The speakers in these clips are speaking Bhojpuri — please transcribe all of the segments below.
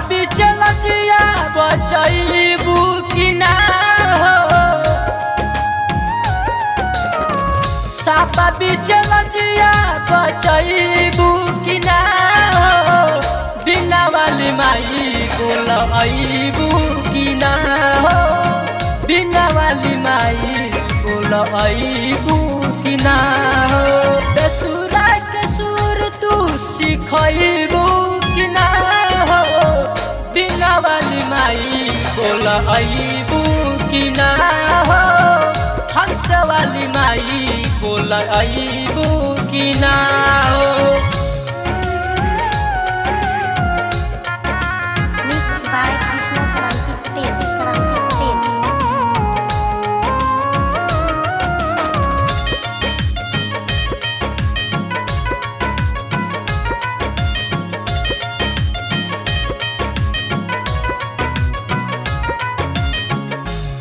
बीच लजिया बचैबू कि ना हो, सापा बीच लजिया बचैबू कि ना हो, बिना वाली माई बोल आईबू कि ना हो, बिना वाली माई बोल आईबू कि ना हो। बेसुरा के सुर तू सिखैबू कि ना हो, बिना वाली माई बोल आईबू कि ना हो, हंस वाली माई बोल आईबू कि ना हो। Mixed by Krishna Kranti Patel.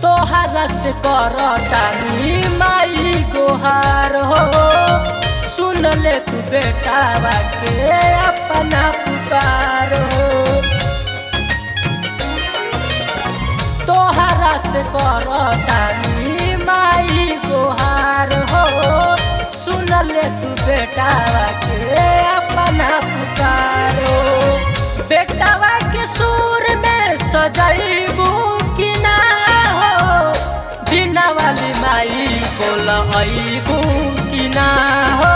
तोहरा से करतानी माई गोहार हो, सुन ले तू बेटा के अपना पुकार हो। तोहरा से करतानी माई गोहार हो, सुन ले तू बेटा के अपना पुकार हो। बेटावा के सुर में सजैबू कि ना हो, बिना वाली माई बोल आईबू कि ना हो,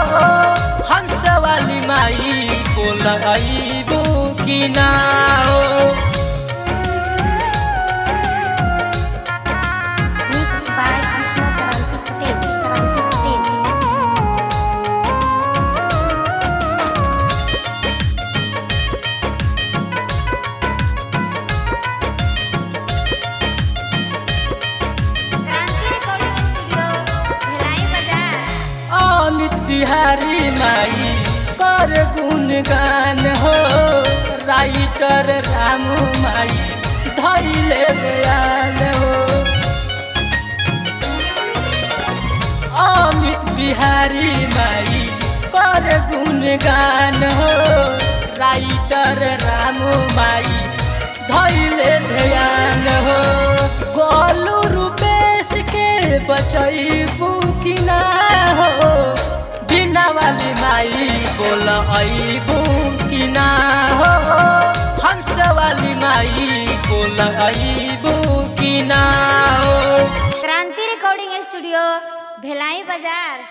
हंस वाली माई बोल आईबू कि ना हो। Mixed by Krishna Kranti Patel. Amit Bihari माई कर गुणगान हो, राइटर रामू माई धैले बयान हो। अमित बिहारी माई कर गुणगान हो, राइटर रामू माई धैले ध्यान हो। गोलू रूपेश के बचैबू कि ना हो, बिना वाली माई बोल आईबू कि ना हो, हंस वाली माई बोल आईबू कि ना हो। क्रांति रिकॉर्डिंग स्टूडियो, भिलाई बाजार।